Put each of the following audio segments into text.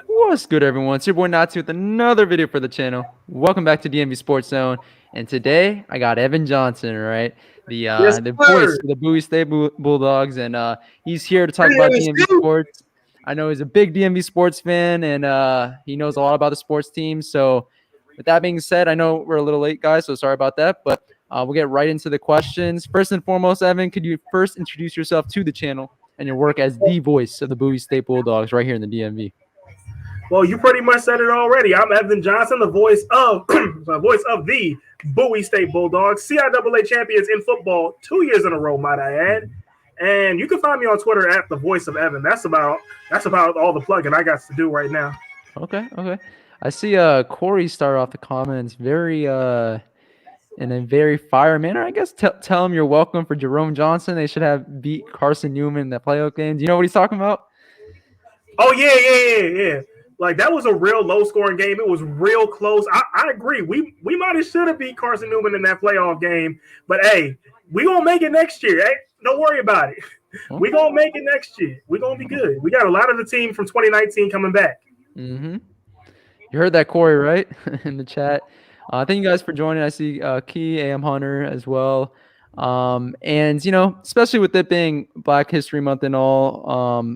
What's good, everyone? It's your boy Natsu with another video for the channel. Welcome back to DMV Sports Zone. And today I got Evan Johnson, right? The Yes, uh, the voice sir. of the Bowie State Bulldogs, and he's here to talk about Really, DMV sports. I know he's a big DMV sports fan, and he knows a lot about the sports team. So, with that being said, I know we're a little late, guys, so sorry about that. But we'll get right into the questions. First and foremost, Evan, could you first introduce yourself to the channel and your work as the voice of the Bowie State Bulldogs right here in the DMV? Well, you pretty much said it already. I'm Evan Johnson, the voice of the Bowie State Bulldogs, CIAA champions in football 2 years in a row, might I add. And you can find me on Twitter at the voice of Evan. That's about all the plugging I got to do right now. Okay. I see Corey start off the comments very in a very fire manner. I guess tell him you're welcome for Jerome Johnson. They should have beat Carson Newman in the playoff game. Do you know what he's talking about? Oh yeah. Like that was a real low scoring game. It was real close. I agree. We might have should have beat Carson Newman in that playoff game. But hey, we gonna make it next year. Hey, don't worry about it. Okay. We gonna make it next year. We gonna be good. We got a lot of the team from 2019 coming back. Mm-hmm. You heard that, Corey, right? In the chat. Thank you guys for joining. I see Key, AM Hunter as well. And, especially with it being Black History Month and all,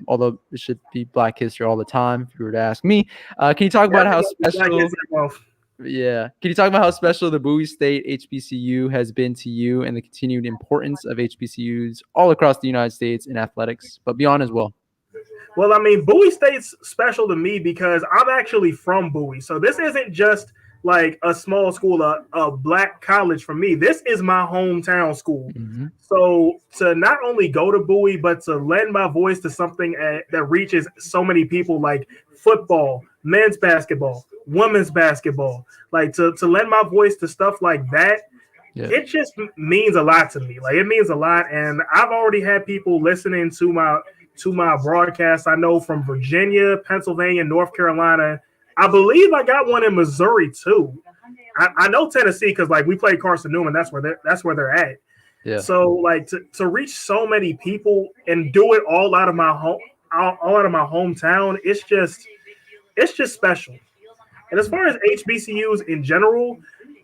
although it should be Black History all the time, if you were to ask me. Can you talk about how special... Yeah. Can you talk about how special the Bowie State HBCU has been to you and the continued importance of HBCUs all across the United States in athletics, but beyond as well? Well, I mean, Bowie State's special to me because I'm actually from Bowie. So this isn't just like a small school, a black college for me. This is my hometown school. Mm-hmm. So to not only go to Bowie, but to lend my voice to something that reaches so many people like football, men's basketball, women's basketball, like to lend my voice to stuff like that. Yeah. It just means a lot to me. Like it means a lot. And I've already had people listening to my broadcast. I know from Virginia, Pennsylvania, North Carolina. I believe I got one in Missouri too. I know Tennessee because like we played Carson Newman. That's where they're at. Yeah. So like to reach so many people and do it all out of my hometown, it's just special. And as far as HBCUs in general,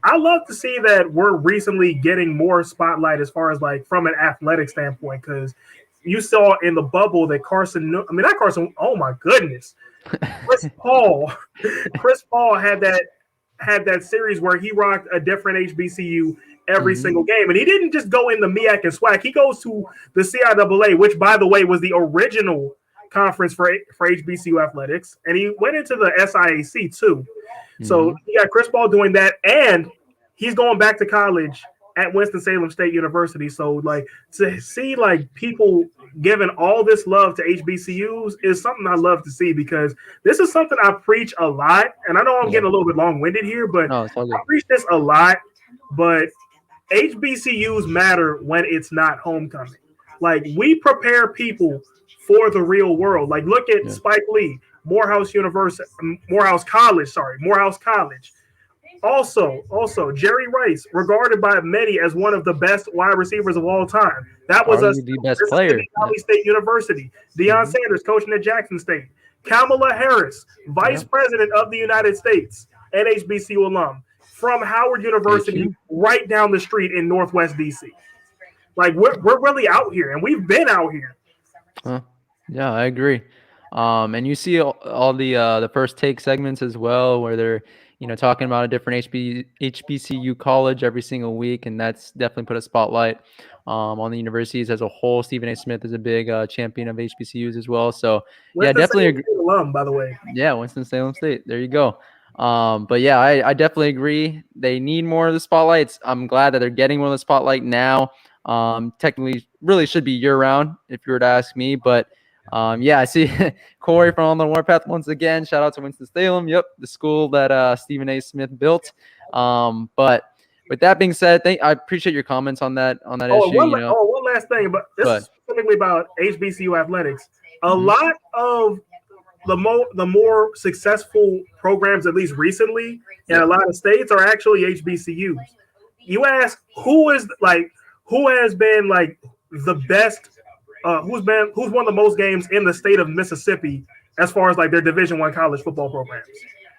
I love to see that we're recently getting more spotlight as far as like from an athletic standpoint because you saw in the bubble that oh my goodness. Chris Paul had that series where he rocked a different HBCU every single game. And he didn't just go in the MEAC and SWAC. He goes to the CIAA, which, by the way, was the original conference for HBCU athletics. And he went into the SIAC, too. So you got Chris Paul doing that. And he's going back to college at Winston-Salem State University. So, like, to see, like, people giving all this love to HBCUs is something I love to see because this is something I preach a lot. And I know I'm getting a little bit long-winded here, but I preach this a lot. But HBCUs matter when it's not homecoming. Like, we prepare people for the real world. Like, look at Spike Lee, Morehouse College. Also, Jerry Rice, regarded by many as one of the best wide receivers of all time. That was the best player. Valley State University. Deion Sanders, coaching at Jackson State. Kamala Harris, Vice President of the United States and HBCU alum from Howard University, right down the street in Northwest DC. Like we're really out here, and we've been out here. Yeah, I agree. And you see all the first take segments as well, where they're talking about a different HBCU college every single week, and that's definitely put a spotlight on the universities as a whole. Stephen A. Smith is a big champion of HBCUs as well. So definitely agree. Alum, by the way. Yeah, Winston-Salem State. There you go. But yeah, I definitely agree. They need more of the spotlights. I'm glad that they're getting more of the spotlight now. Technically, really should be year-round if you were to ask me, but. I see Corey from On the Warpath once again. Shout out to Winston-Salem. Yep, the school that Stephen A. Smith built. But with that being said, I appreciate your comments on that issue. One last thing, but this is specifically about HBCU athletics. A lot of the more successful programs, at least recently, in a lot of states, are actually HBCUs. You ask who has been like the best. Who's won the most games in the state of Mississippi as far as like their Division I college football programs.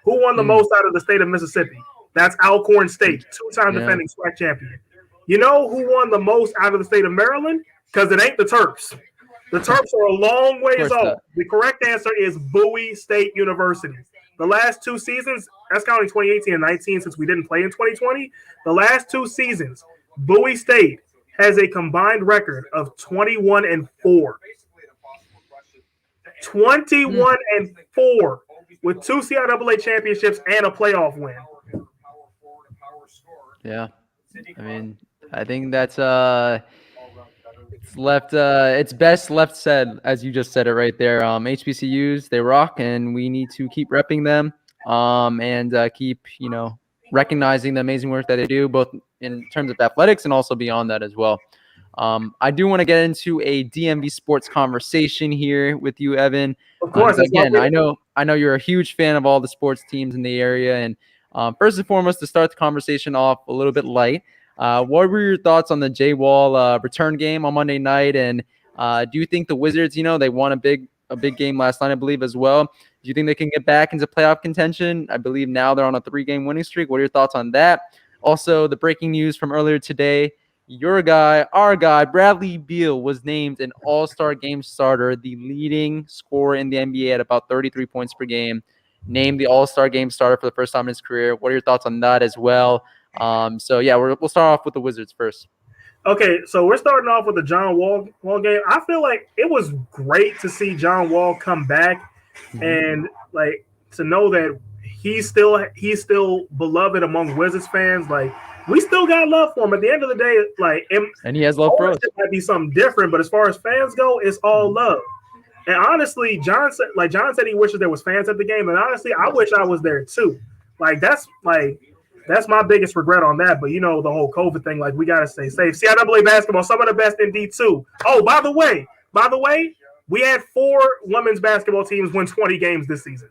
Who won the most out of the state of Mississippi? That's Alcorn State, two-time defending SWAC champion. You know who won the most out of the state of Maryland? Because it ain't the Terps. The Terps are a long ways off. The correct answer is Bowie State University. The last 2 seasons, that's counting 2018 and 19 since we didn't play in 2020, the last 2 seasons, Bowie State has a combined record of 21-4. 21-4 with 2 CIAA championships and a playoff win. Yeah. I mean, I think that's it's best left said, as you just said it right there. HBCUs, they rock, and we need to keep repping them and keep, recognizing the amazing work that they do, both in terms of athletics and also beyond that as well. I do want to get into a DMV sports conversation here with you, Evan. Of course. Again, I know you're a huge fan of all the sports teams in the area. And first and foremost, to start the conversation off a little bit light, what were your thoughts on the Jay Wall return game on Monday night? And do you think the Wizards, they won a big game last night, I believe, as well? Do you think they can get back into playoff contention? I believe now they're on a 3-game winning streak. What are your thoughts on that? Also, the breaking news from earlier today, your guy, our guy, Bradley Beal was named an all-star game starter, the leading scorer in the NBA at about 33 points per game, named the all-star game starter for the first time in his career. What are your thoughts on that as well? We'll start off with the Wizards first. Okay, so we're starting off with the John Wall game. I feel like it was great to see John Wall come back and like to know that he's still beloved among Wizards fans. Like, we still got love for him. At the end of the day, and he has love for us. It might be something different, but as far as fans go, it's all love. And honestly, John said he wishes there was fans at the game, and honestly, I wish I was there too. That's my biggest regret on that. But the whole COVID thing, we gotta stay safe. CIAA basketball, some of the best in D2. Oh, by the way, we had 4 women's basketball teams win 20 games this season.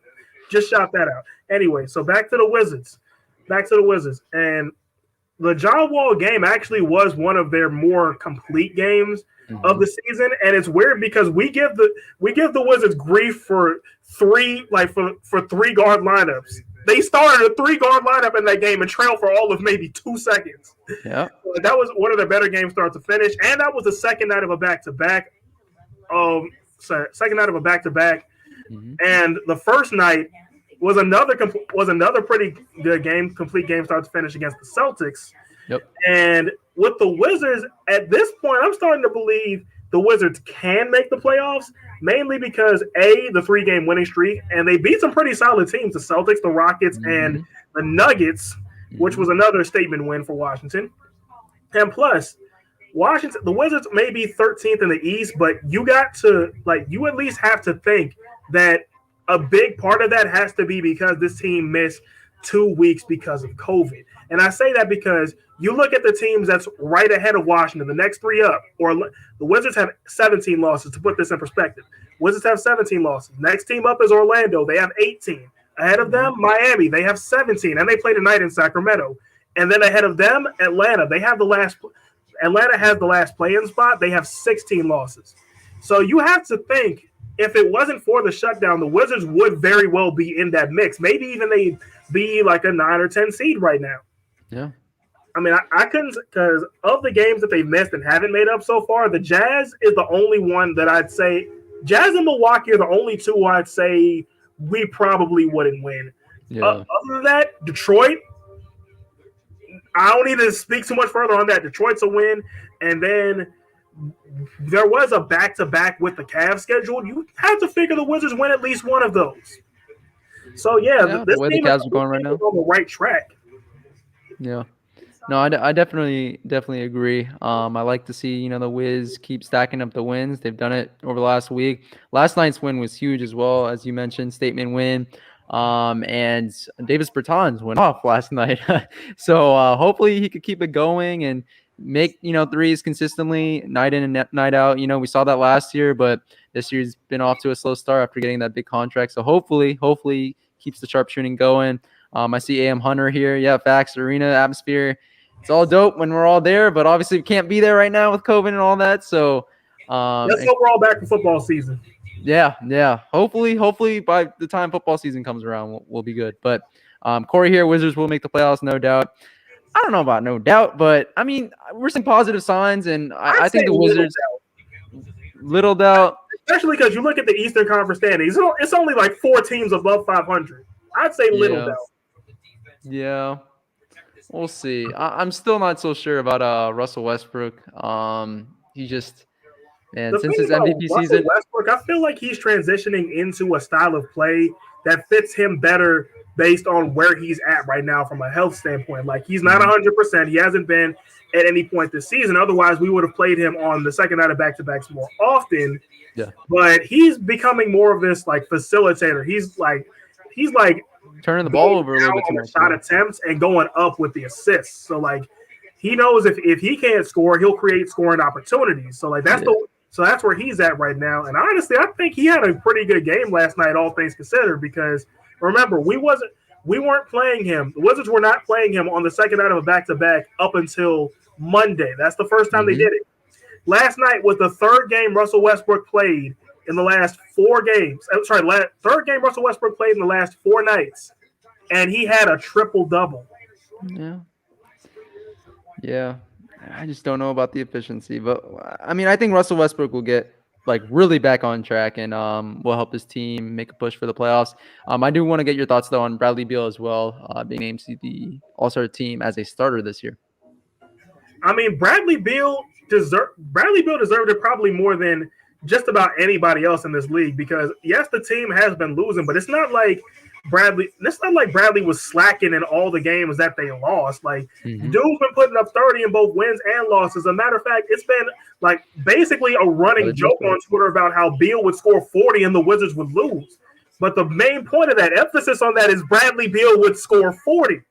Just shout that out. Anyway, so back to the Wizards. And the John Wall game actually was one of their more complete games of the season, and it's weird because we give the Wizards grief for 3 guard lineups. They started a 3-guard lineup in that game and trailed for all of maybe 2 seconds. Yeah, so that was one of their better games start to finish, and that was the second night of a back-to-back. And the first night was another pretty good game, complete game start to finish against the Celtics. Yep. And with the Wizards, at this point, I'm starting to believe the Wizards can make the playoffs, mainly because the 3-game winning streak, and they beat some pretty solid teams, the Celtics, the Rockets, and the Nuggets, which was another statement win for Washington. And plus, the Wizards may be 13th in the East, but you at least have to think that a big part of that has to be because this team missed 2 weeks because of COVID. And I say that because you look at the teams that's right ahead of Washington, the next 3 up, or the Wizards have 17 losses, to put this in perspective. Wizards have 17 losses. Next team up is Orlando. They have 18. Ahead of them, Miami. They have 17, and they play tonight in Sacramento. And then ahead of them, Atlanta. Atlanta has the last play-in spot. They have 16 losses. So you have to think, if it wasn't for the shutdown, the Wizards would very well be in that mix. Maybe even they'd be like a 9 or 10 seed right now. Yeah. I mean, I couldn't, because of the games that they've missed and haven't made up so far, the Jazz is the only one that I'd say. Jazz and Milwaukee are the only 2 I'd say we probably wouldn't win. Yeah. Other than that, Detroit, I don't need to speak too much further on that. Detroit's a win. And then there was a back-to-back with the Cavs scheduled. You have to figure the Wizards win at least one of those. So, this the way the team Cavs are going right now, on the right track. Yeah. No, I definitely agree. I like to see, the Wiz keep stacking up the wins. They've done it over the last week. Last night's win was huge as well, as you mentioned, statement win. And Davis Bertans went off last night. So hopefully he could keep it going and make, threes consistently night in and night out. We saw that last year, but this year's been off to a slow start after getting that big contract. So hopefully keeps the sharpshooting going. I see AM Hunter here. Yeah, facts, arena atmosphere. It's all dope when we're all there, but obviously we can't be there right now with COVID and all that. So let's hope we're all back for football season. Yeah. Hopefully by the time football season comes around, we'll be good. But Corey here, Wizards will make the playoffs, no doubt. I don't know about no doubt, but I mean, we're seeing positive signs, and I'd I say think the little Wizards, little doubt. especially because you look at the Eastern Conference standings. It's only like 4 teams above 500. I'd say little Yeah. doubt. Yeah. We'll see. I'm still not so sure about Russell Westbrook. He just, man, The since thing his about MVP Russell season, Westbrook, I feel like he's transitioning into a style of play that fits him better based on where he's at right now from a health standpoint. Like he's not 100%. He hasn't been at any point this season. Otherwise, we would have played him on the second night of back-to-backs more often. yeah, But he's becoming more of this like facilitator. He's like turning the ball going over a down little bit too on the much. shot Yeah. attempts and going up with the assists. So like he knows if he can't score, he'll create scoring opportunities. So like that's where he's at right now. And honestly, I think he had a pretty good game last night, all things considered, because remember, we weren't playing him. The Wizards were not playing him on the second night of a back-to-back up until Monday. That's the first time they did it. Last night was the third game Russell Westbrook played in the last 4 games. I'm sorry, third game Russell Westbrook played in the last 4 nights, and he had a triple-double. Yeah. Yeah. I just don't know about the efficiency, but I mean, I think Russell Westbrook will get like really back on track and will help his team make a push for the playoffs. I do want to get your thoughts though on Bradley Beal as well, being named to the All-Star team as a starter this year. I mean, Bradley Beal deserved it probably more than just about anybody else in this league because yes, the team has been losing, but it's not like Bradley was slacking in all the games that they lost. Like dude's been putting up 30 in both wins and losses. As a matter of fact, it's been like basically a running joke on Twitter about how Beal would score 40 and the Wizards would lose. But the main point of that emphasis on that is Bradley Beal would score 40.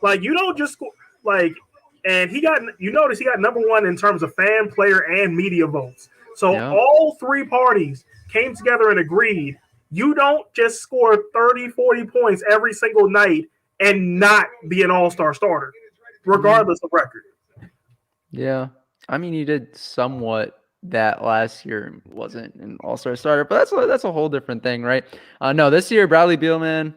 Like you don't just score like. And he got number 1 in terms of fan, player, and media votes. So all 3 parties came together and agreed you don't just score 30, 40 points every single night and not be an all-star starter, regardless of record. Yeah. I mean, he did somewhat that last year. Wasn't an all-star starter, but that's a whole different thing, right? No, this year, Bradley Beal, man,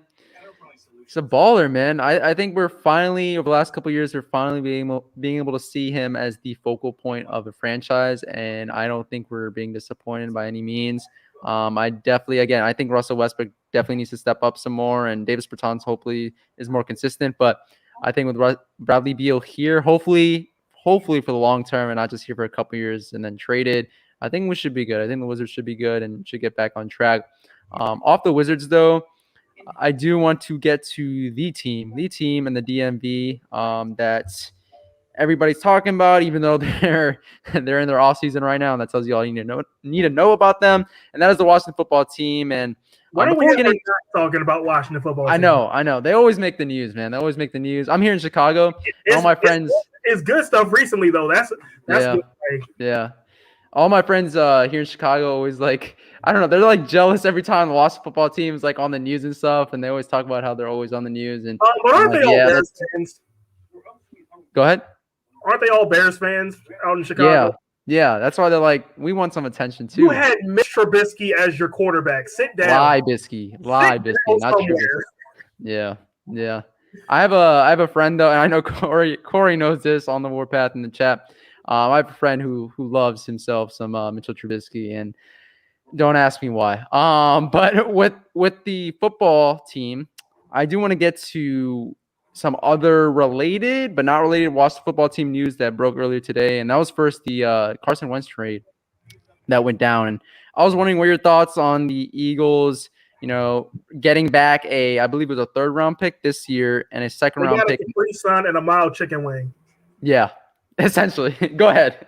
he's a baller, man. I think we're finally, over the last couple of years, we're finally being able to see him as the focal point of a franchise, and I don't think we're being disappointed by any means. I think Russell Westbrook definitely needs to step up some more, and Davis Bertans hopefully is more consistent. But I think with Bradley Beal here, hopefully for the long term and not just here for a couple of years and then traded, I think we should be good. I think the Wizards should be good and should get back on track. Off the Wizards, though, I do want to get to the team and the DMV that everybody's talking about, even though they're in their off season right now, and that tells you all you need to know about them. And that is the Washington football team. And when are we not talking about Washington football team? I know. They always make the news, man. They always make the news. I'm here in Chicago. All my friends. It's good stuff recently, though. That's good. Yeah. All my friends here in Chicago always like, I don't know, they're like jealous every time the Washington football team is like on the news and stuff, and they always talk about how they're always on the news. And but aren't they all Bears fans? Go ahead. Aren't they all Bears fans out in Chicago? Yeah. That's why they're like, we want some attention too. You had Mitch Trubisky as your quarterback. Sit down. Lie, Bisky, not Trubisky. Yeah. I have a friend though, and I know Corey knows this on the Warpath in the chat. I have a friend who loves himself some Mitchell Trubisky, and don't ask me why. But with the football team, I do want to get to some other related but not related Washington football team news that broke earlier today, and that was first the Carson Wentz trade that went down. And I was wondering what your thoughts on the Eagles, getting back I believe it was a 3rd round pick this year and a 2nd round pick. A Capri Sun and a mild chicken wing. Yeah. Essentially. Go ahead.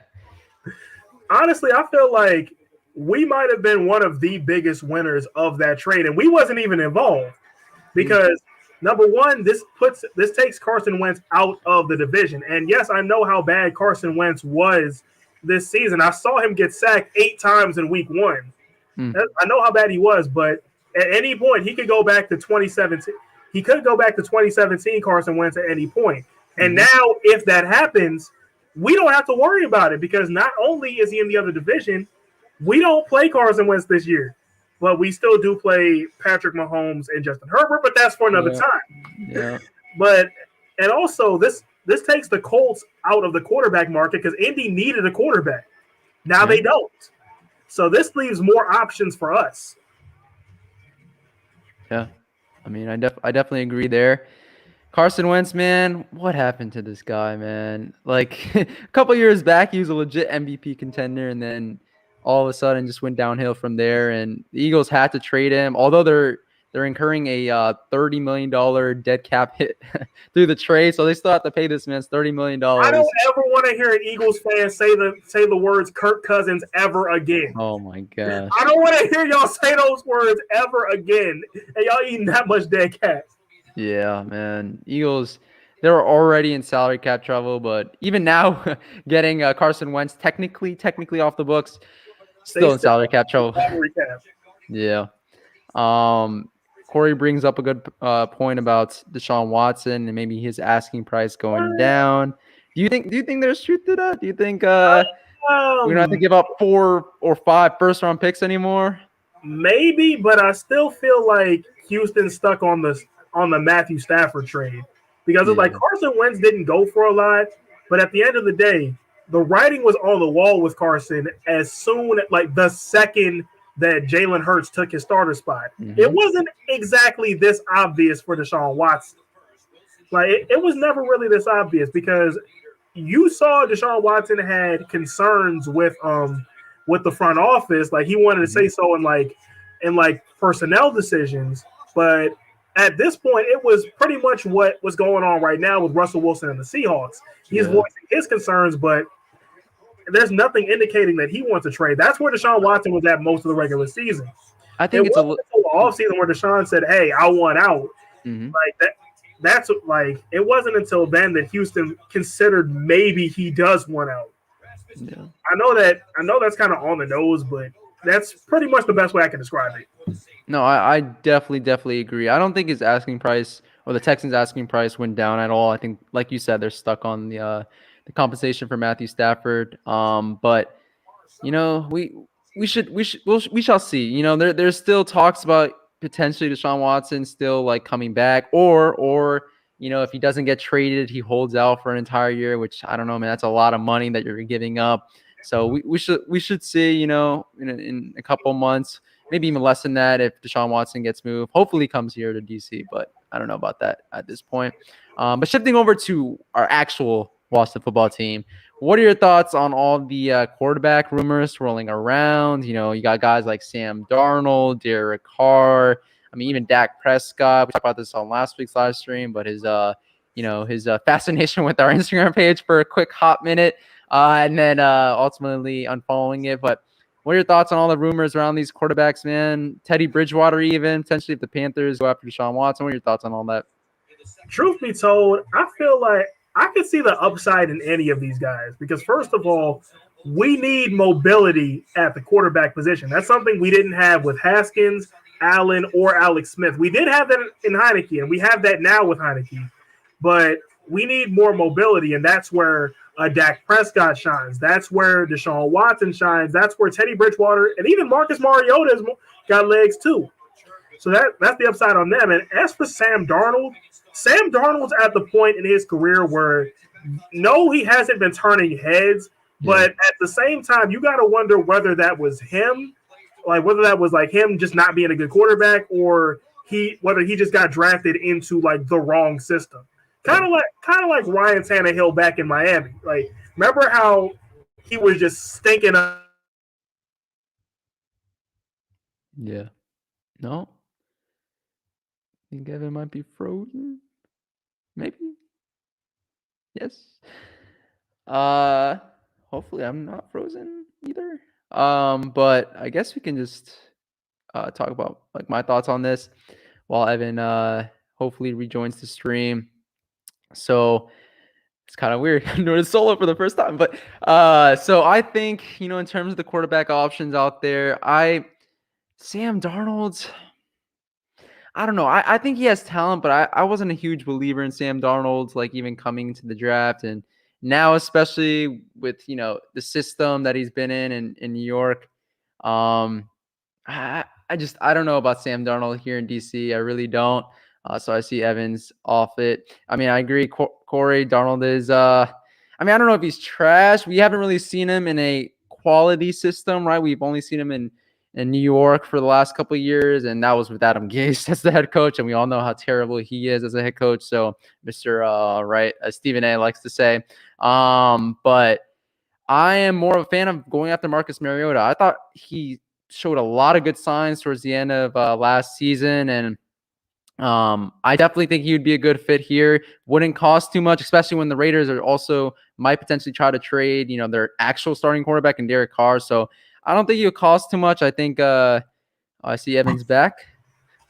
Honestly, I feel like we might have been one of the biggest winners of that trade, and we wasn't even involved because number one, this takes Carson Wentz out of the division. And yes, I know how bad Carson Wentz was this season. I saw him get sacked 8 times in week 1. I know how bad he was, but at any point he could go back to 2017. He could go back to 2017 Carson Wentz at any point. And now if that happens, we don't have to worry about it because not only is he in the other division, we don't play Carson Wentz this year. but we still do play Patrick Mahomes and Justin Herbert, but that's for another time. Yeah. But and also this takes the Colts out of the quarterback market because Indy needed a quarterback. Now they don't. So this leaves more options for us. Yeah. I mean, I definitely agree there. Carson Wentz, man, what happened to this guy, man? Like a couple years back, he was a legit MVP contender, and then all of a sudden just went downhill from there. And the Eagles had to trade him, although they're incurring a $30 million dead cap hit through the trade, so they still have to pay this man $30 million. I don't ever want to hear an Eagles fan say the words Kirk Cousins ever again. Oh my gosh! I don't want to hear y'all say those words ever again, and y'all eating that much dead cap. Yeah, man. Eagles, they were already in salary cap trouble, but even now, getting Carson Wentz technically off the books, still in salary cap trouble. Yeah. Corey brings up a good point about Deshaun Watson and maybe his asking price going down. Do you think there's truth to that? Do you think we're gonna have to give up 4 or 5 first-round picks anymore? Maybe, but I still feel like Houston's stuck on the Matthew Stafford trade because it's like Carson Wentz didn't go for a lot, but at the end of the day, the writing was on the wall with Carson as soon like the second that Jalen Hurts took his starter spot. It wasn't exactly this obvious for Deshaun Watson. Like it was never really this obvious because you saw Deshaun Watson had concerns with the front office. Like he wanted to say so in personnel decisions, but at this point, it was pretty much what was going on right now with Russell Wilson and the Seahawks. He's voicing his concerns, but there's nothing indicating that he wants to trade. That's where Deshaun Watson was at most of the regular season. I think it's until the offseason where Deshaun said, "Hey, I want out." Like that. That's like it wasn't until then that Houston considered maybe he does want out. Yeah. I know that's kind of on the nose, but that's pretty much the best way I can describe it. No, I definitely agree. I don't think his asking price or the Texans' asking price went down at all. I think, like you said, they're stuck on the compensation for Matthew Stafford. But you know, we shall see. You know, there's still talks about potentially Deshaun Watson still like coming back, or you know, if he doesn't get traded, he holds out for an entire year, which I don't know, man. That's a lot of money that you're giving up. So we should see, you know, in a couple months, maybe even less than that, if Deshaun Watson gets moved. Hopefully he comes here to DC, but I don't know about that at this point. But shifting over to our actual Washington football team, what are your thoughts on all the quarterback rumors swirling around? You know, you got guys like Sam Darnold, Derek Carr. I mean, even Dak Prescott. We talked about this on last week's live stream, but his fascination with our Instagram page for a quick hot minute, and then ultimately unfollowing it. But what are your thoughts on all the rumors around these quarterbacks, man? Teddy Bridgewater, even potentially if the Panthers go after Deshaun Watson. What are your thoughts on all that? Truth be told, I feel like I could see the upside in any of these guys because, first of all, we need mobility at the quarterback position. That's something we didn't have with Haskins, Allen, or Alex Smith. We did have that in Heineke, and we have that now with Heineke. But we need more mobility, and that's where Dak Prescott shines. That's where Deshaun Watson shines. That's where Teddy Bridgewater and even Marcus Mariota's got legs too. So that's the upside on them. And as for Sam Darnold's at the point in his career where no, he hasn't been turning heads, but at the same time, you got to wonder whether that was him, like whether that was like him just not being a good quarterback, or whether he just got drafted into like the wrong system. Kind of like Ryan Tannehill back in Miami. Like, remember how he was just stinking up? Yeah. No. I think Evan might be frozen. Maybe. Yes. Hopefully I'm not frozen either. But I guess we can just talk about like my thoughts on this while Evan hopefully rejoins the stream. So it's kind of weird doing it solo for the first time, but so I think, you know, in terms of the quarterback options out there, Sam Darnold, I don't know. I think he has talent, but I wasn't a huge believer in Sam Darnold, like even coming to the draft, and now especially with, you know, the system that he's been in New York. I I don't know about Sam Darnold here in DC. I really don't. So I see Evans off it. I mean, I agree. Corey Darnold is. I mean, I don't know if he's trash. We haven't really seen him in a quality system, right? We've only seen him in New York for the last couple of years, and that was with Adam Gase as the head coach, and we all know how terrible he is as a head coach. So, Mister Right, as Stephen A. likes to say, but I am more of a fan of going after Marcus Mariota. I thought he showed a lot of good signs towards the end of last season, and I definitely think he would be a good fit here. Wouldn't cost too much, especially when the Raiders are also might potentially try to trade, their actual starting quarterback in Derek Carr. So I don't think it would cost too much. I think I see Evans back.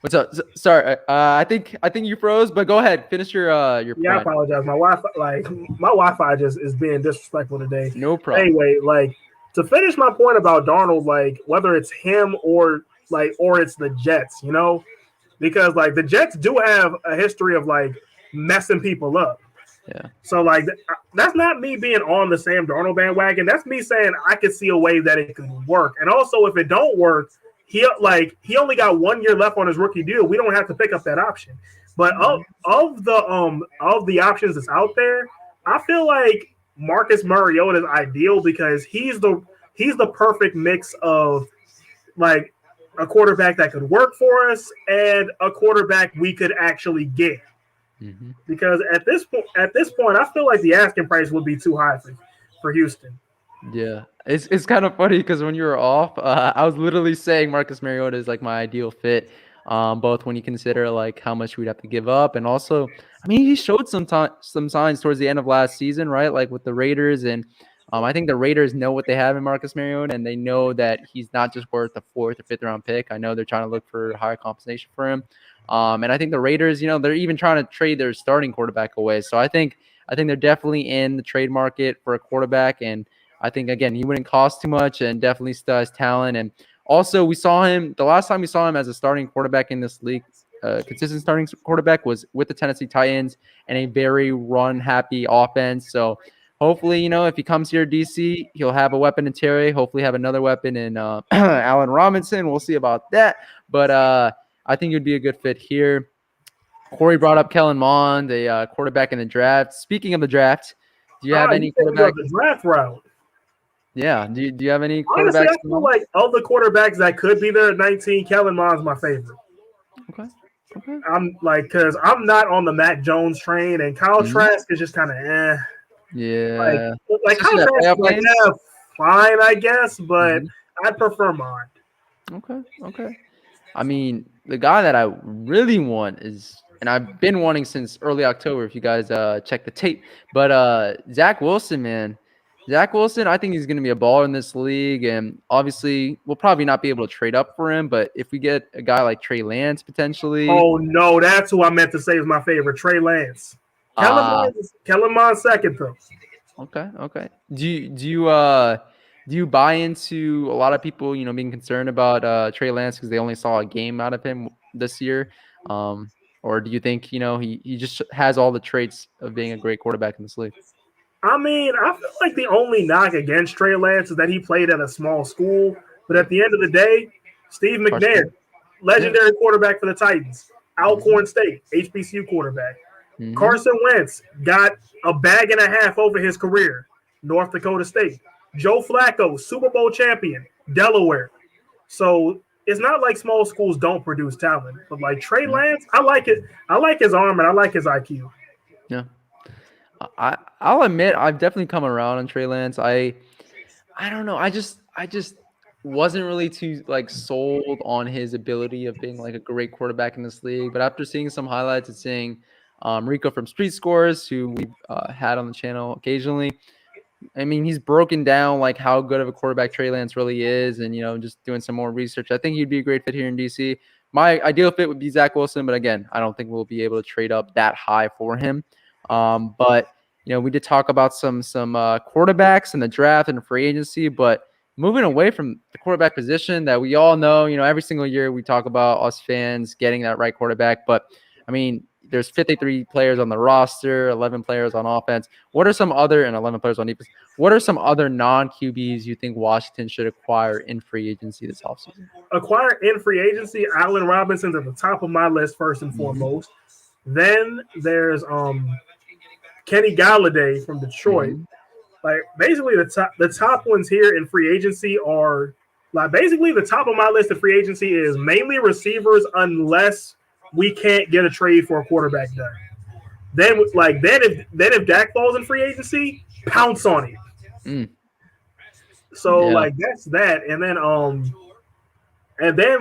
What's up? Sorry, I think you froze, but go ahead, finish your Yeah, I point. apologize. My Wi-Fi just is being disrespectful today. No problem. Anyway, like to finish my point about Darnold, like whether it's him or it's the Jets, because like the Jets do have a history of like messing people up. Yeah. So like that's not me being on the Sam Darnold bandwagon. That's me saying I could see a way that it could work. And also if it don't work, he only got 1 year left on his rookie deal. We don't have to pick up that option. But of the options that's out there, I feel like Marcus Mariota is ideal because he's the perfect mix of like a quarterback that could work for us and a quarterback we could actually get. Mm-hmm. Because at this point, I feel like the asking price would be too high for Houston. Yeah, it's kind of funny because when you were off, I was literally saying Marcus Mariota is like my ideal fit, both when you consider like how much we'd have to give up, and also, I mean, he showed some signs towards the end of last season, right? Like with the Raiders, and I think the Raiders know what they have in Marcus Mariota, and they know that he's not just worth a 4th or 5th round pick. I know they're trying to look for higher compensation for him, and I think the Raiders, they're even trying to trade their starting quarterback away. So I think they're definitely in the trade market for a quarterback, and I think, again, he wouldn't cost too much and definitely still has talent. And also, we saw him – the last time we saw him as a starting quarterback in this league, consistent starting quarterback, was with the Tennessee Titans and a very run-happy offense. So, hopefully, if he comes here to D.C., he'll have a weapon in Terry, hopefully have another weapon in Allen Robinson. We'll see about that. But I think it would be a good fit here. Corey brought up Kellen Mond, a quarterback in the draft. Speaking of the draft, do you have any quarterback? The draft route. Yeah. Do you have any quarterbacks? Honestly, I feel like of the quarterbacks that could be there at 19, Kellen Mond's my favorite. Okay. I'm like, because I'm not on the Mac Jones train, and Kyle Trask is just kind of Yeah. Like Kyle Trask is like, fine, I guess, but I prefer Mond. Okay. I mean, the guy that I really want is, and I've been wanting since early October, if you guys check the tape, but Zach Wilson, man. Zach Wilson, I think he's going to be a baller in this league, and obviously we'll probably not be able to trade up for him, but if we get a guy like Trey Lance potentially. Oh, no, that's who I meant to say is my favorite, Trey Lance. Kellen Mond second, though. Okay. Do you buy into a lot of people, being concerned about Trey Lance because they only saw a game out of him this year? Or do you think, he just has all the traits of being a great quarterback in this league? I mean, I feel like the only knock against Trey Lance is that he played at a small school. But at the end of the day, Steve McNair, legendary quarterback for the Titans, Alcorn State, HBCU quarterback. Carson Wentz got a bag and a half over his career, North Dakota State. Joe Flacco, Super Bowl champion, Delaware. So it's not like small schools don't produce talent. But like Trey Lance, I like it. I like his arm and I like his IQ. Yeah. I'll admit I've definitely come around on Trey Lance. I don't know. I just wasn't really too like sold on his ability of being like a great quarterback in this league. But after seeing some highlights and seeing Rico from Street Scores, who we've had on the channel occasionally, I mean, he's broken down like how good of a quarterback Trey Lance really is, and just doing some more research. I think he'd be a great fit here in DC. My ideal fit would be Zach Wilson, but again, I don't think we'll be able to trade up that high for him. But we did talk about some quarterbacks in the draft and free agency, but moving away from the quarterback position that we all know, every single year we talk about us fans getting that right quarterback. But I mean, there's 53 players on the roster, 11 players on offense. What are some other, and 11 players on defense? What are some other non-QBs you think Washington should acquire in free agency this offseason? Acquire in free agency, Allen Robinson's at the top of my list first and foremost. Then there's Kenny Galladay from Detroit. Like basically the top ones here in free agency are like basically the top of my list of free agency is mainly receivers unless we can't get a trade for a quarterback done. Then if Dak falls in free agency, pounce on it. So like that's that, and then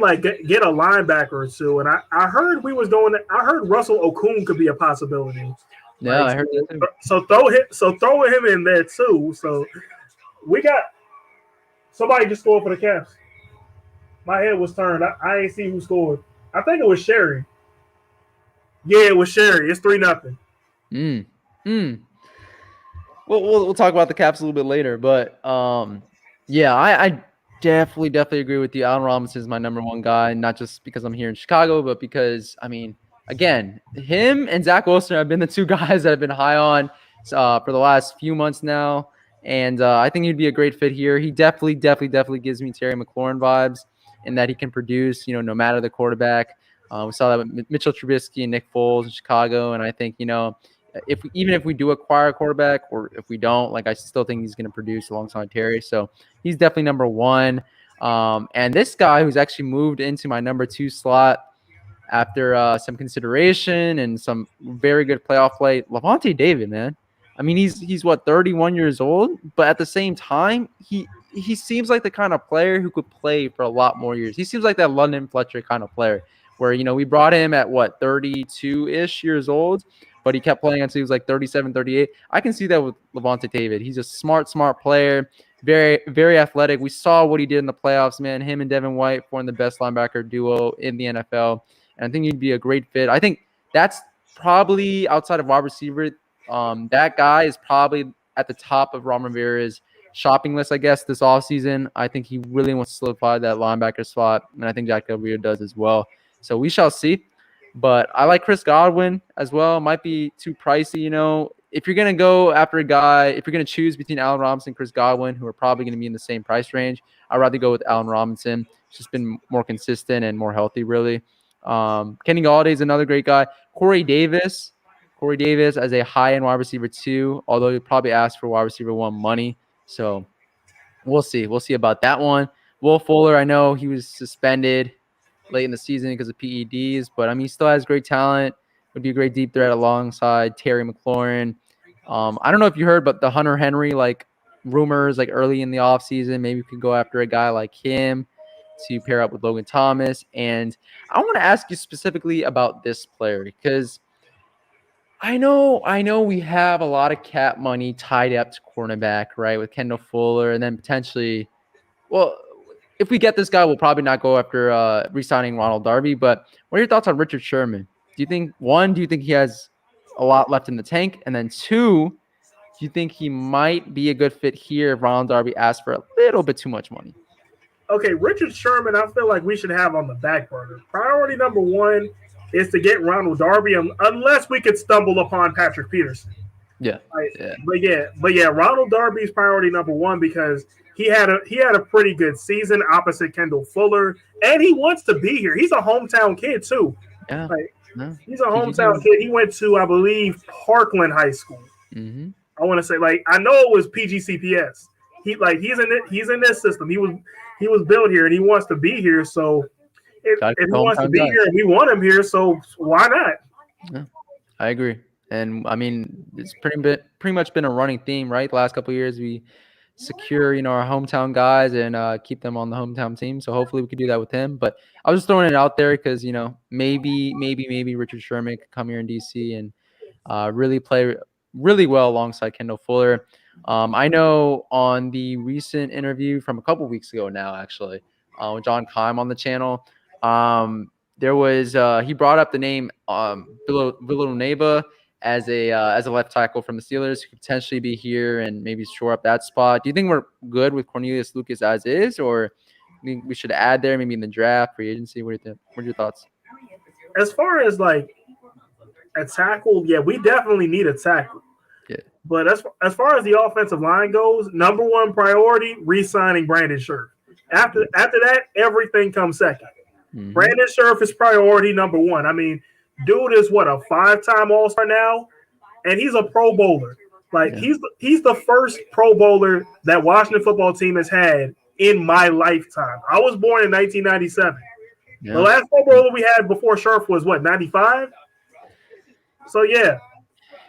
like get a linebacker or two. And I heard I heard Russell Okung could be a possibility. Yeah, I heard that too. So throw him in there too. So we got somebody just scored for the Caps. My head was turned. I ain't see who scored. I think it was Sherry. Yeah, it was Sherry. It's 3-0. We'll talk about the Caps a little bit later, but yeah, I definitely agree with you. Allen Robinson is my number one guy, not just because I'm here in Chicago, but because I mean, again, him and Zach Wilson have been the two guys that I've been high on for the last few months now, and I think he'd be a great fit here. He definitely gives me Terry McLaurin vibes in that he can produce, no matter the quarterback. We saw that with Mitchell Trubisky and Nick Foles in Chicago, and I think even if we do acquire a quarterback or if we don't, like I still think he's going to produce alongside Terry. So he's definitely number one. And this guy who's actually moved into my number 2 slot after some consideration and some very good playoff play, Lavonte David, man. I mean, he's 31 years old, but at the same time, he seems like the kind of player who could play for a lot more years. He seems like that London Fletcher kind of player where, we brought him at 32-ish years old, but he kept playing until he was like 37, 38. I can see that with Lavonte David. He's a smart player, very, very athletic. We saw what he did in the playoffs, man. Him and Devin White formed the best linebacker duo in the NFL. And I think he'd be a great fit. I think that's probably outside of wide receiver. That guy is probably at the top of Ron Rivera's shopping list, I guess, this offseason. I think he really wants to solidify that linebacker spot, and I think Jack Del Rio does as well. So we shall see. But I like Chris Godwin as well. Might be too pricey, If you're going to go after a guy, if you're going to choose between Allen Robinson and Chris Godwin, who are probably going to be in the same price range, I'd rather go with Allen Robinson. He's just been more consistent and more healthy, really. Kenny Galladay is another great guy. Corey Davis as a high-end wide receiver 2, although he'll probably ask for wide receiver 1 money. So we'll see. We'll see about that one. Will Fuller, I know he was suspended late in the season because of PEDs, but I mean, he still has great talent. Would be a great deep threat alongside Terry McLaurin. I don't know if you heard, but the Hunter Henry rumors early in the offseason, maybe we could go after a guy like him to pair up with Logan Thomas. And I want to ask you specifically about this player because I know we have a lot of cap money tied up to cornerback, right, with Kendall Fuller, and then potentially, if we get this guy, we'll probably not go after re-signing Ronald Darby. But what are your thoughts on Richard Sherman? Do you think he has a lot left in the tank? And then 2, do you think he might be a good fit here if Ronald Darby asks for a little bit too much money? Okay, Richard Sherman, I feel like we should have on the back burner. Priority number 1 is to get Ronald Darby, unless we could stumble upon Patrick Peterson. Yeah. But Ronald Darby's priority number 1 because he had a pretty good season opposite Kendall Fuller, and he wants to be here. He's a hometown kid too. Yeah, he's a hometown kid. He went to, I believe, Parkland High School. Mm-hmm. I want to say, I know it was PGCPS. He's in this system. He was built here, and he wants to be here. So if he wants to be here, and we want him here, so why not? Yeah, I agree. And I mean, it's pretty much been a running theme, right? The last couple of years, we secure, our hometown guys and keep them on the hometown team. So hopefully we could do that with him. But I was just throwing it out there because, maybe Richard Sherman could come here in DC and really play really well alongside Kendall Fuller. I know on the recent interview from a couple weeks ago now, actually, with John Keim on the channel, there was he brought up the name Villanueva as a left tackle from the Steelers who could potentially be here and maybe shore up that spot. Do you think we're good with Cornelius Lucas as is, or we should add there maybe in the draft, free agency? What do you think? What are your thoughts? As far as A tackle, yeah, we definitely need a tackle. Yeah. But as far as the offensive line goes, number one priority, re-signing Brandon Scherf. After that, everything comes second. Mm-hmm. Brandon Scherf is priority number one. I mean, dude is what, a 5-time All-Star now, and he's a Pro Bowler. Like he's the first Pro Bowler that Washington football team has had in my lifetime. I was born in 1997. Yeah. The last Pro Bowler we had before Scherf was what, 95? So yeah,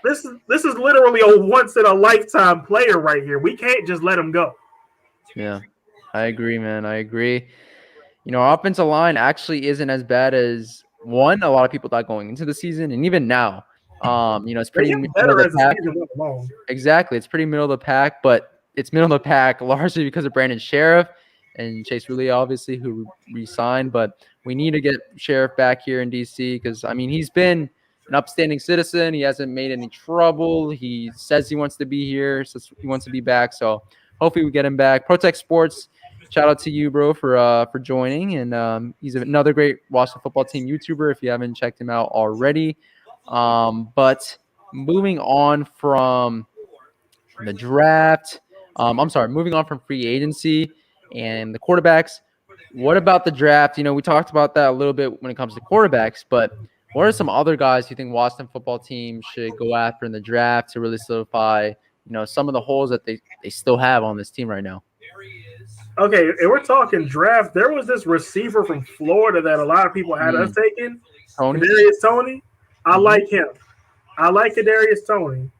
this is literally a once in a lifetime player right here. We can't just let him go. Yeah, I agree, man. I agree. Our offensive line actually isn't as bad as a lot of people thought going into the season, and even now, it's They pretty get middle better of as the the pack. season went along. Exactly, it's pretty middle of the pack, but it's middle of the pack largely because of Brandon Sheriff and Chase Ridley, obviously, who re-signed. But we need to get Sheriff back here in DC because he's been an upstanding citizen. He hasn't made any trouble. He says he wants to be here, says he wants to be back. So hopefully we get him back. Protect Sports. Shout out to you, bro, for joining. And he's another great Washington football team YouTuber if you haven't checked him out already. But moving on from the draft, moving on from free agency and the quarterbacks. What about the draft? We talked about that a little bit when it comes to quarterbacks, but what are some other guys you think Washington football team should go after in the draft to really solidify, some of the holes that they still have on this team right now? Okay, and we're talking draft. There was this receiver from Florida that a lot of people had us taking. Kadarius Toney. I like him. I like Kadarius Toney.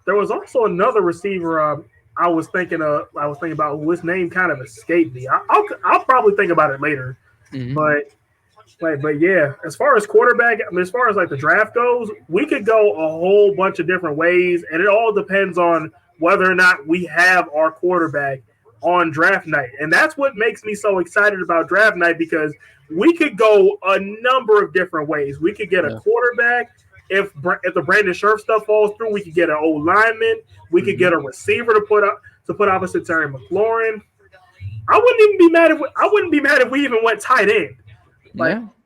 There was also another receiver I was thinking about whose name kind of escaped me. I'll probably think about it later. Mm-hmm. But yeah, as far as quarterback, as far as like the draft goes, we could go a whole bunch of different ways, and it all depends on whether or not we have our quarterback on draft night. And that's what makes me so excited about draft night, because we could go a number of different ways. We could get a quarterback. If the Brandon Scherf stuff falls through, we could get an old lineman. We could get a receiver to put opposite Terry McLaurin. I wouldn't be mad if we even went tight end.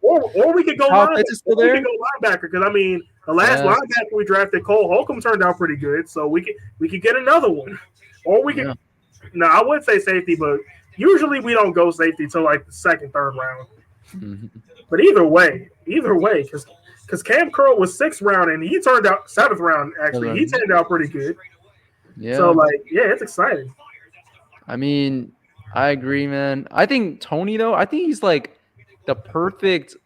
Or we could go linebacker, because the last linebacker we drafted, Cole Holcomb, turned out pretty good. So we could get another one. Or we could no, I would say safety, but usually we don't go safety till like the second, third round. Mm-hmm. But either way, because Cam Curl was 6th round and he turned out 7th round. Actually, he turned out pretty good. Yeah. So it's exciting. I agree, man. I think Toney, though, he's like the perfect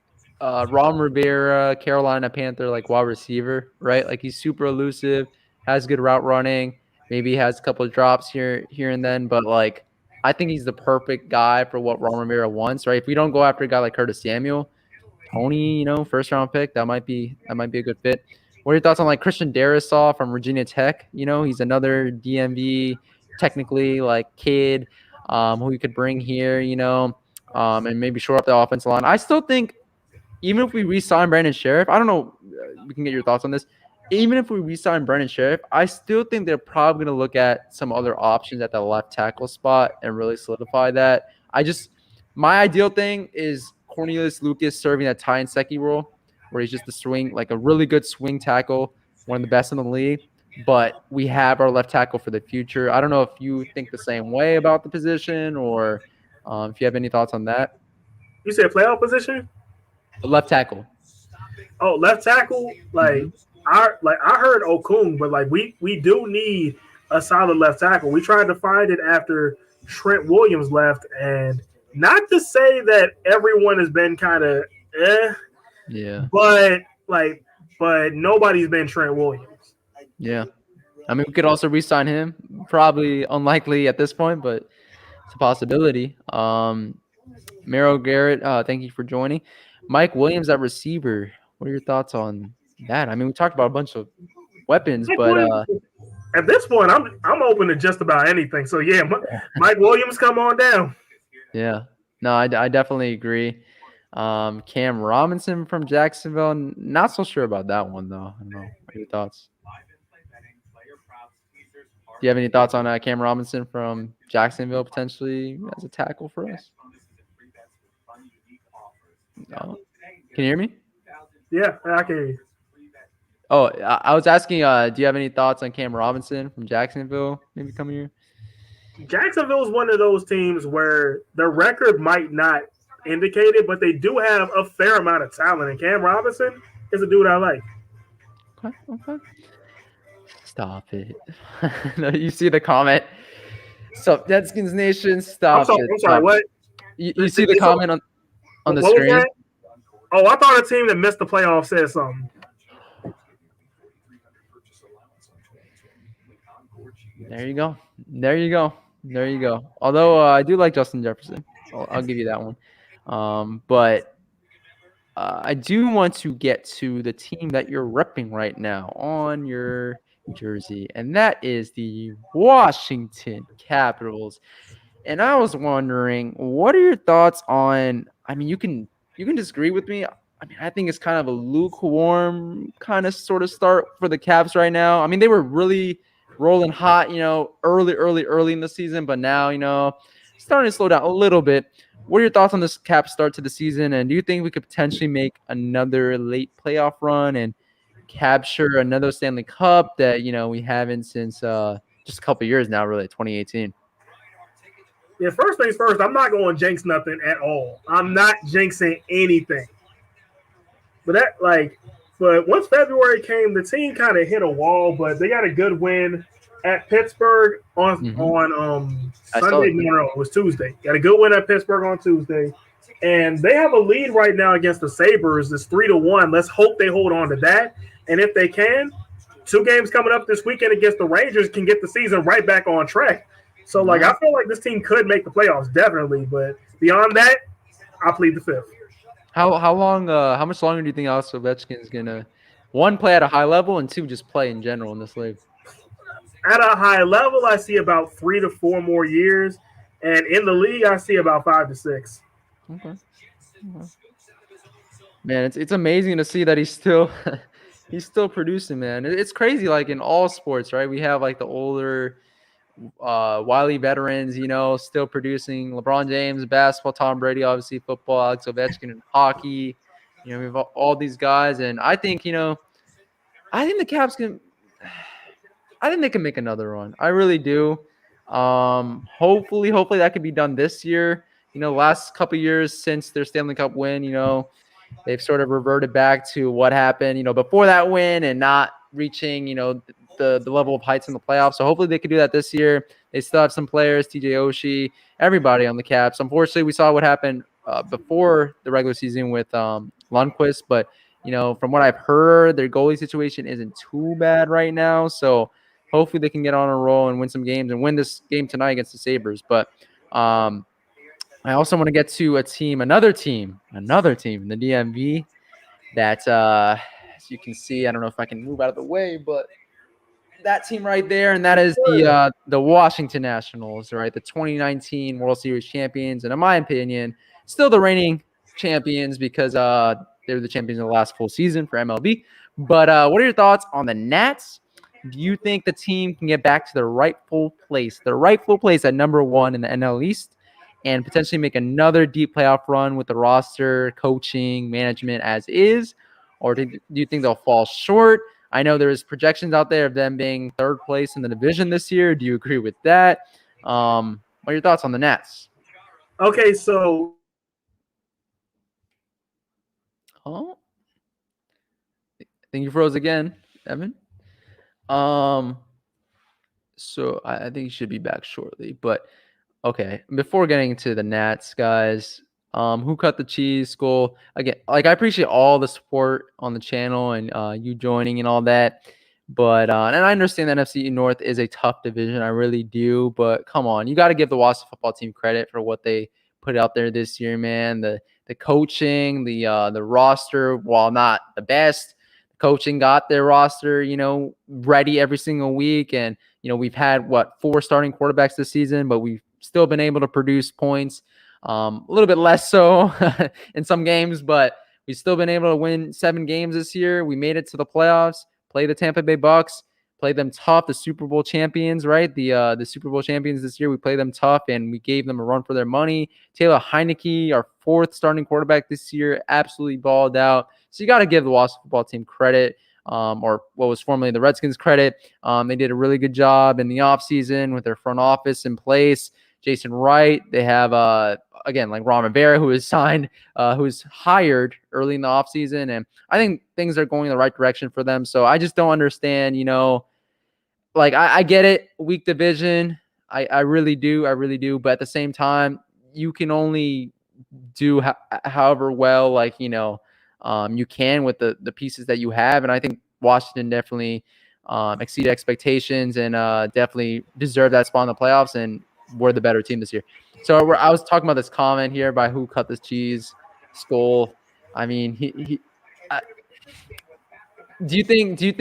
Ron Rivera, Carolina Panther, like wide receiver, right? Like he's super elusive, has good route running. Maybe has a couple of drops here and then, but like I think he's the perfect guy for what Ron Rivera wants, right? If we don't go after a guy like Curtis Samuel, Toney, 1st round pick, that might be a good fit. What are your thoughts on like Christian Darrisaw from Virginia Tech? He's another DMV technically like kid who you could bring here, and maybe shore up the offensive line. I still think even if we re-sign Brandon Sheriff, I don't know, we can get your thoughts on this. Even if we re-sign Brandon Sheriff, I still think they're probably going to look at some other options at the left tackle spot and really solidify that. My ideal thing is Cornelius Lucas serving that Ty and Secchi role, where he's just a really good swing tackle, one of the best in the league. But we have our left tackle for the future. I don't know if you think the same way about the position, or if you have any thoughts on that. You said playoff position? The left tackle. Oh, left tackle? I heard Okung, but we do need a solid left tackle. We tried to find it after Trent Williams left, and not to say that everyone has been kind of but nobody's been Trent Williams. Yeah. We could also re-sign him. Probably unlikely at this point, but it's a possibility. Merrill Garrett, thank you for joining. Mike Williams at receiver. What are your thoughts on that? We talked about a bunch of weapons, but at this point, I'm open to just about anything. So yeah, Mike Williams, come on down. Yeah, no, I definitely agree. Cam Robinson from Jacksonville, not so sure about that one though. I don't know. What are your thoughts? Do you have any thoughts on Cam Robinson from Jacksonville potentially as a tackle for us? No. Can you hear me? Yeah, I can hear you. Oh, I was asking, do you have any thoughts on Cam Robinson from Jacksonville maybe coming here? Jacksonville is one of those teams where the record might not indicate it, but they do have a fair amount of talent. And Cam Robinson is a dude I like. Okay, okay. Stop it. No, you see the comment. Stop, Deadskins Nation, I'm stop sorry. it. I'm sorry. Stop What? it. You see the comment on the What was screen? that? Oh, I thought a team that missed the playoffs said something. There you go. There you go. There you go. Although I do like Justin Jefferson. I'll give you that one. But I do want to get to the team that you're repping right now on your jersey, and that is the Washington Capitals. And I was wondering, what are your thoughts on? I mean, you can disagree with me. I mean, I think it's kind of a lukewarm kind of sort of start for the Caps right now. I mean, they were really rolling hot, early in the season, but now, starting to slow down a little bit. What are your thoughts on this Cap start to the season? And do you think we could potentially make another late playoff run and capture another Stanley Cup that, we haven't since just a couple of years now, really, 2018? Yeah, first things first, I'm not going to jinx nothing at all. I'm not jinxing anything. But once February came, the team kind of hit a wall, but they got a good win at Pittsburgh on Sunday. No, it was Tuesday. Got a good win at Pittsburgh on Tuesday. And they have a lead right now against the Sabres. It's 3-1. Let's hope they hold on to that. And if they can, 2 games coming up this weekend against the Rangers can get the season right back on track. So, I feel like this team could make the playoffs, definitely. But beyond that, I plead the fifth. How much longer do you think Alex Ovechkin's gonna, one, play at a high level, and 2, just play in general in this league? At a high level, I see about 3 to 4 more years, and in the league, I see about 5 to 6. Okay. Man, it's amazing to see that he's still he's still producing, man. It's crazy, like in all sports, right? We have like the older wily veterans, still producing. LeBron James, basketball, Tom Brady, obviously football, Alex Ovechkin in hockey. We have all these guys, and I think I think the Caps can. I think they can make another run. I really do. Hopefully that could be done this year. Last couple years since their Stanley Cup win, they've sort of reverted back to what happened, before that win and not reaching, the level of heights in the playoffs. So hopefully they could do that this year. They still have some players, TJ Oshie, everybody on the Caps. Unfortunately, we saw what happened before the regular season with Lundqvist, but from what I've heard, their goalie situation isn't too bad right now. So hopefully they can get on a roll and win some games and win this game tonight against the Sabres. But I also want to get to another team in the DMV that, as you can see, I don't know if I can move out of the way, but that team right there, and that is the Washington Nationals, right? The 2019 World Series champions, and in my opinion, still the reigning champions because they were the champions in the last full season for MLB. But what are your thoughts on the Nats? Do you think the team can get back to their rightful place at number 1 in the NL East, and potentially make another deep playoff run with the roster, coaching, management as is? Or do you think they'll fall short? I know there's projections out there of them being 3rd place in the division this year. Do you agree with that? What are your thoughts on the Nats? Okay, so I think you froze again, Evan. So I think he should be back shortly. But okay, before getting into the Nats, guys, who cut the cheese? Skull again. Like, I appreciate all the support on the channel and you joining and all that. But and I understand that NFC North is a tough division. I really do. But come on, you got to give the Washington football team credit for what they put out there this year, man. The coaching, the roster, while not the best, coaching got their roster, ready every single week. And, we've had 4 starting quarterbacks this season, but we've still been able to produce points. A little bit less so in some games, but we've still been able to win 7 games this year. We made it to the playoffs, play the Tampa Bay Bucks, play them tough, the Super Bowl champions, right? The Super Bowl champions this year, we played them tough, and we gave them a run for their money. Taylor Heineke, our 4th starting quarterback this year, absolutely balled out. So you got to give the Washington football team credit. or what was formerly the Redskins credit. They did a really good job in the offseason with their front office in place. Jason Wright. They have, again, like Ron Rivera, who is signed, who was hired early in the offseason. And I think things are going in the right direction for them. So I just don't understand, like I get it, weak division. I really do. I really do. But at the same time, you can only do however well, like, you can with the pieces that you have. And I think Washington definitely exceeded expectations and definitely deserved that spot in the playoffs. And we're the better team this year. So I was talking about this comment here by Who Cut This Cheese, Skull. I mean, do you think he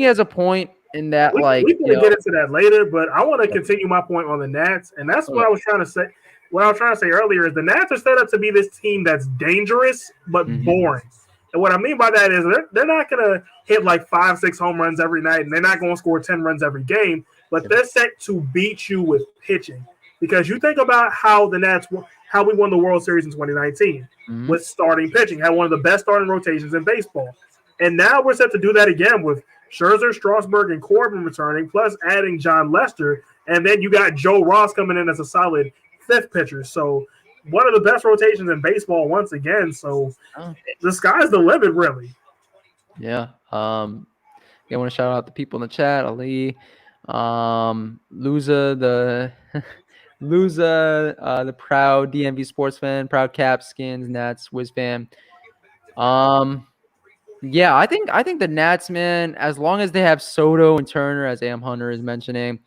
has a point in that? We can get into that later, but I want to continue my point on the Nats, and that's what I was trying to say. What I was trying to say earlier is the Nats are set up to be this team that's dangerous but boring. And what I mean by that is they're not going to hit like 5-6 home runs every night, and they're not going to score 10 runs every game, but they're set to beat you with pitching. Because you think about how we won the World Series in 2019 with starting pitching, had one of the best starting rotations in baseball. And now we're set to do that again with Scherzer, Strasburg, and Corbin returning, plus adding John Lester. And then you got Joe Ross coming in as a solid fifth pitcher. So one of the best rotations in baseball once again. So the sky's the limit, really. Yeah. I want to shout out the people in the chat. Ali, Luza, the proud DMV sports fan, proud Caps, Skins, Nats, Wiz fan. Yeah, I think the Nats, man, as long as they have Soto and Turner, as Am Hunter is mentioning,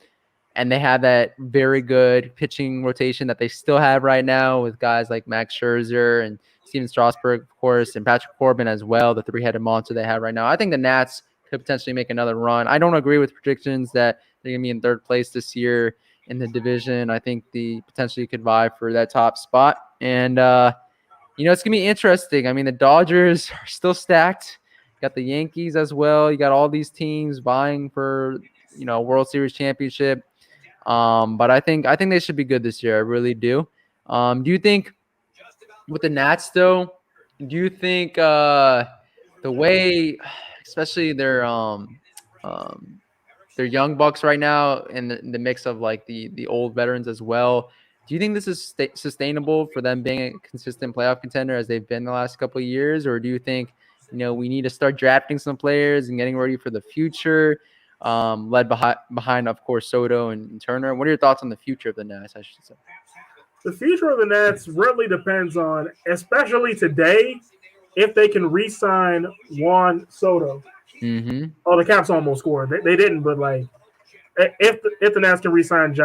and they have that very good pitching rotation that they still have right now with guys like Max Scherzer and Steven Strasburg, of course, and Patrick Corbin as well, the three-headed monster they have right now. I think the Nats could potentially make another run. I don't agree with predictions that they're going to be in third place this year in the division. I think they potentially could vie for that top spot. And, it's going to be interesting. I mean, the Dodgers are still stacked. You got the Yankees as well. You got all these teams vying for, World Series championship. But I think they should be good this year. I really do. Do you think with the Nats though, do you think the way, especially their young bucks right now and the mix of like the old veterans as well, do you think this is sustainable for them being a consistent playoff contender as they've been the last couple of years? Or do you think, we need to start drafting some players and getting ready for the future, led behind, of course, Soto and Turner? What are your thoughts on the future of the Nats, I should say? The future of the Nats really depends on, especially today, if they can re-sign Juan Soto. Oh, the Caps almost scored. They didn't, but like, if the Nats can re-sign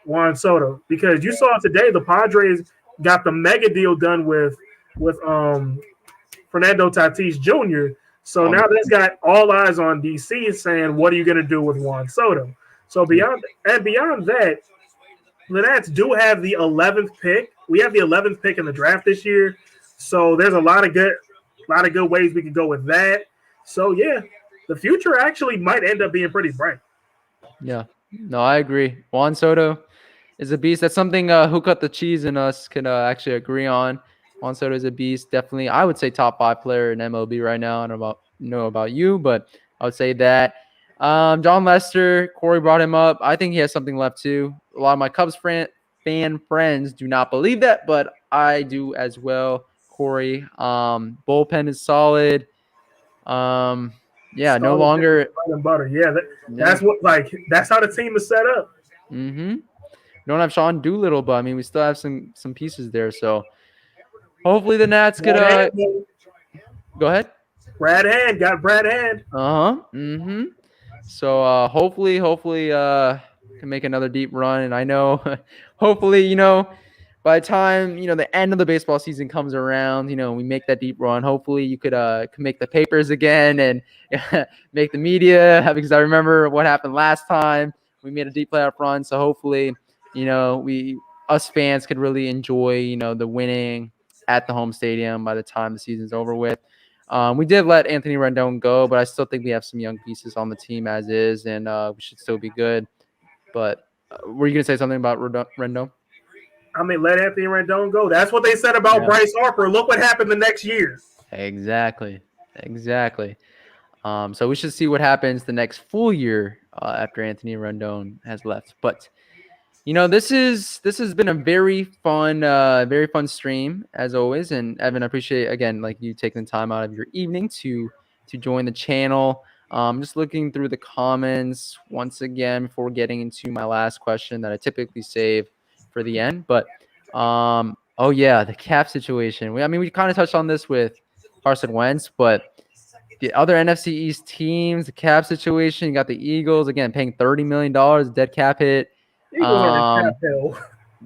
Juan Soto, because you saw today the Padres got the mega deal done with Fernando Tatis Jr. So now that's got all eyes on DC saying, what are you going to do with Juan Soto? So beyond that, the Nats do have the 11th pick. We have the 11th pick in the draft this year. So there's a lot of good ways we can go with that. So yeah, the future actually might end up being pretty bright. Yeah, no, I agree. Juan Soto is a beast. That's something Who Cut the Cheese and us can actually agree on. Juan Soto is a beast. Definitely, I would say top 5 player in MLB right now. I don't know about you, but I would say that. John Lester, Corey brought him up. I think he has something left too. A lot of my Cubs fan friends do not believe that, but I do as well. Corey, bullpen is solid. Yeah, solid, no longer bread and butter. Yeah, that's how the team is set up. We don't have Sean Doolittle, but I mean we still have some pieces there. So hopefully the Nats could go ahead. Brad Hand. So hopefully can make another deep run. And I know hopefully, by the time, the end of the baseball season comes around, we make that deep run. Hopefully you could make the papers again and make the media, because I remember what happened last time. We made a deep playoff run. So hopefully, us fans could really enjoy, the winning at the home stadium by the time the season's over with. We did let Anthony Rendon go, but I still think we have some young pieces on the team as is, and we should still be good. But were you going to say something about Rendon? I mean, let Anthony Rendon go. That's what they said about Bryce Harper. Look what happened the next year. Exactly. Exactly. So we should see what happens the next full year after Anthony Rendon has left. But this has been a very fun stream as always. And Evan, I appreciate again like you taking the time out of your evening to join the channel. Just looking through the comments once again before getting into my last question that I typically save for the end. But oh yeah, the cap situation. We kind of touched on this with Carson Wentz, but the other NFC East teams, the cap situation, you got the Eagles again paying $30 million dead cap hit. Eagles are in cap hill.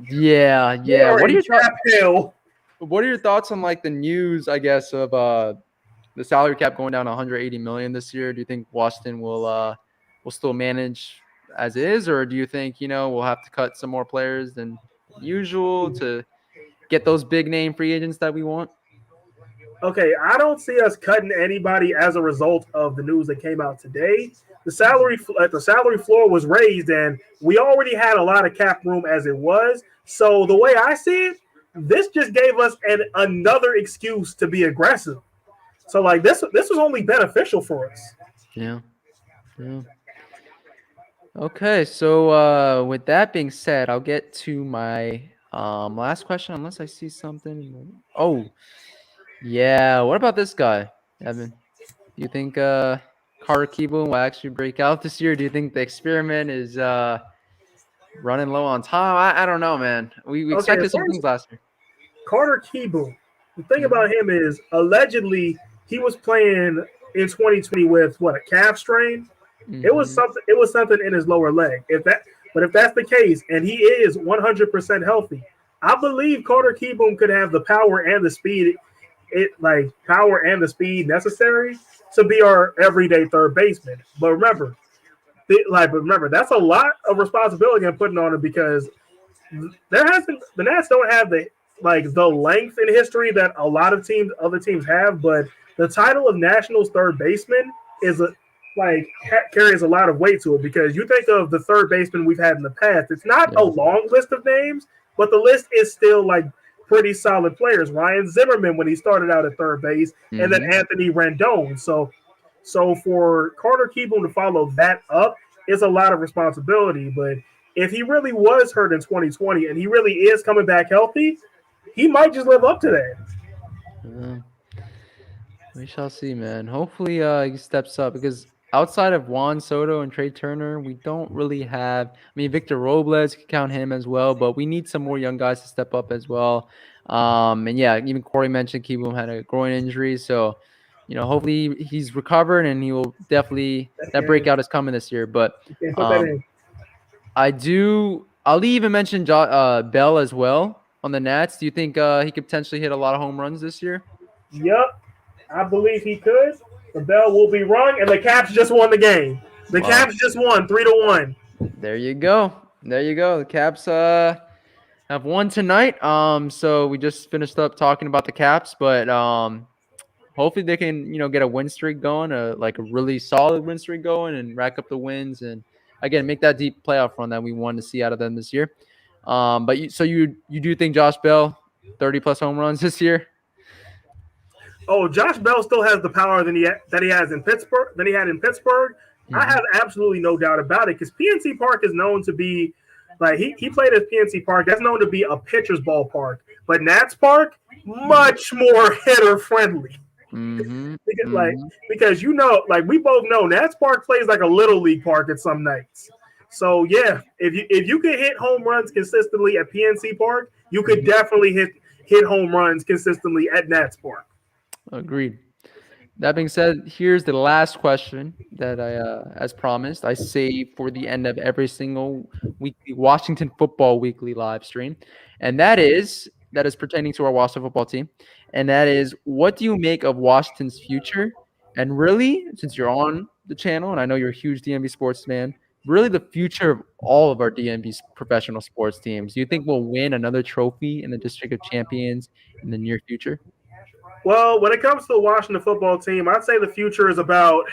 Yeah. They are What are in your cap hill. What are your thoughts on like the news, I guess, of the salary cap going down 180 million this year? Do you think Washington will still manage as is, or do you think we'll have to cut some more players than usual to get those big name free agents that we want? Okay, I don't see us cutting anybody as a result of the news that came out today. The salary floor was raised, and we already had a lot of cap room as it was. So the way I see it, this just gave us another excuse to be aggressive. So like this was only beneficial for us. Yeah. Okay, so with that being said, I'll get to my last question unless I see something. Oh, yeah. What about this guy, Evan? Do you think Carter Keeble will actually break out this year? Do you think the experiment is running low on time? I don't know, man. We expected some things last year. Carter Keeble. The thing about him is allegedly he was playing in 2020 with what, a calf strain? Mm-hmm. It was something in his lower leg. If that's the case, and he is 100% healthy, I believe Carter Keeble could have the power and the speed, necessary to be our everyday third baseman. But remember, that's a lot of responsibility I'm putting on him because the Nats don't have the length in history that a lot of other teams have, but the title of Nationals third baseman carries a lot of weight to it because you think of the third baseman we've had in the past. It's not a long list of names, but the list is still pretty solid players. Ryan Zimmerman when he started out at third base, and then Anthony Rendon. So for Carter Keeble to follow that up is a lot of responsibility. But if he really was hurt in 2020 and he really is coming back healthy, he might just live up to that. We shall see, man. Hopefully he steps up because outside of Juan Soto and Trey Turner, we don't really have – Victor Robles, could count him as well, but we need some more young guys to step up as well. And, yeah, even Corey mentioned Keeble had a groin injury. So, hopefully he's recovered and he will definitely – that breakout is coming this year. But I'll even mention Bell as well on the Nats. Do you think he could potentially hit a lot of home runs this year? Yep. I believe he could. The bell will be rung, and the Caps just won the game. The Caps just won 3-1. There you go. The Caps have won tonight. So we just finished up talking about the Caps, but hopefully they can, get a win streak going, a really solid win streak going, and rack up the wins, and again make that deep playoff run that we wanted to see out of them this year. But you do think Josh Bell 30+ home runs this year? Oh, Josh Bell still has the power that he has in Pittsburgh. Mm-hmm. I have absolutely no doubt about it because PNC Park is known to be he played at PNC Park. That's known to be a pitcher's ballpark, but Nats Park much more hitter friendly. Mm-hmm. because we both know Nats Park plays like a little league park at some nights. So yeah, if you can hit home runs consistently at PNC Park, you could definitely hit home runs consistently at Nats Park. Agreed. That being said, here's the last question that I, as promised, I save for the end of every single weekly Washington Football Weekly live stream, and that is pertaining to our Washington football team, and that is, what do you make of Washington's future? And really, since you're on the channel, and I know you're a huge DMV sports fan, really the future of all of our DMV professional sports teams. Do you think we'll win another trophy in the District of Champions in the near future? Well, when it comes to the Washington football team, I'd say the future is about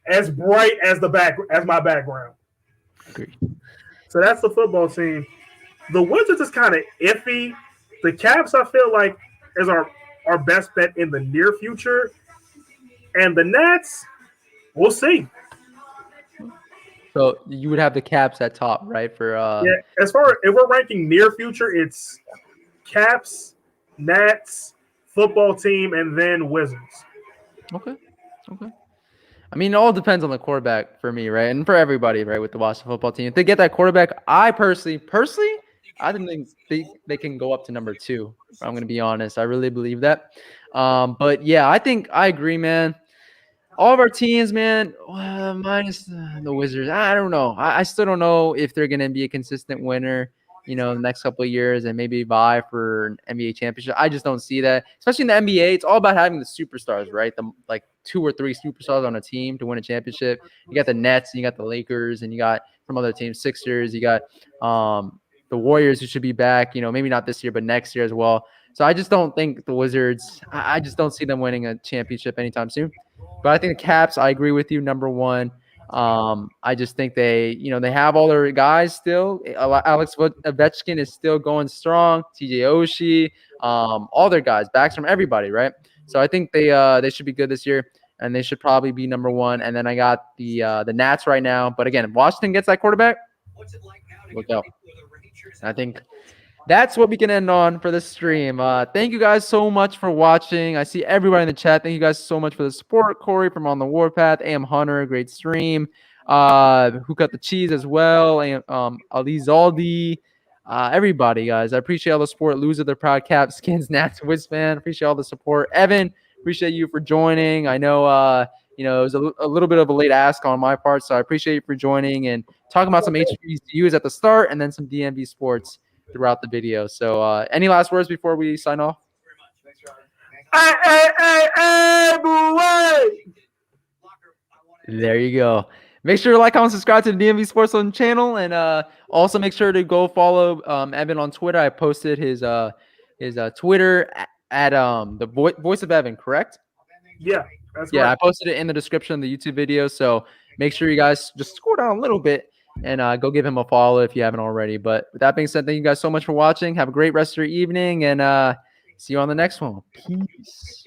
as bright as my background. Agreed. So that's the football team. The Wizards is kind of iffy. The Caps, I feel like, is our best bet in the near future. And the Nats, we'll see. So you would have the Caps at top, right? For Yeah, as far as if we're ranking near future, it's Caps, Nats, football team, and then Wizards. Okay. I mean, it all depends on the quarterback for me, right? And for everybody, right? With the Washington football team, if they get that quarterback, I personally, I think they can go up to number 2. I'm going to be honest. I really believe that. But yeah, I think I agree, man. All of our teams, man, minus the Wizards. I don't know. I still don't know if they're going to be a consistent winner, in the next couple of years and maybe vie for an NBA championship. I just don't see that, especially in the NBA. It's all about having the superstars, right? The like 2 or 3 superstars on a team to win a championship. You got the Nets, and you got the Lakers, and you got some other teams, Sixers. You got the Warriors, who should be back. Maybe not this year, but next year as well. So I just don't think the Wizards. I just don't see them winning a championship anytime soon. But I think the Caps, I agree with you, number 1. I just think they have all their guys still. Alex Ovechkin is still going strong. TJ Oshie, all their guys, backs from everybody, right? So I think they should be good this year, and they should probably be number 1. And then I got the Nats right now. But again, if Washington gets that quarterback, look out. And I think that's what we can end on for this stream. Thank you guys so much for watching. I see everybody in the chat. Thank you guys so much for the support. Corey from On the Warpath, AM Hunter, great stream. Who cut the cheese as well, and Ali Zaldi. Everybody, guys. I appreciate all the support. Loser, the proud cap, skins, Nats, Wizfan. Appreciate all the support. Evan, appreciate you for joining. I know it was a little bit of a late ask on my part, so I appreciate you for joining and talking about some HBCUs at the start and then some DMV sports throughout the video. So any last words before we sign off? There you go. Make sure to like, comment, subscribe to the DMV Sports on channel, and also make sure to go follow Evan on Twitter. I posted his Twitter at the Voice of Evan, correct? Yeah, that's right. right. I posted it in the description of the YouTube video, so make sure you guys just scroll down a little bit and go give him a follow if you haven't already. But with that being said, thank you guys so much for watching. Have a great rest of your evening, and see you on the next one. Peace.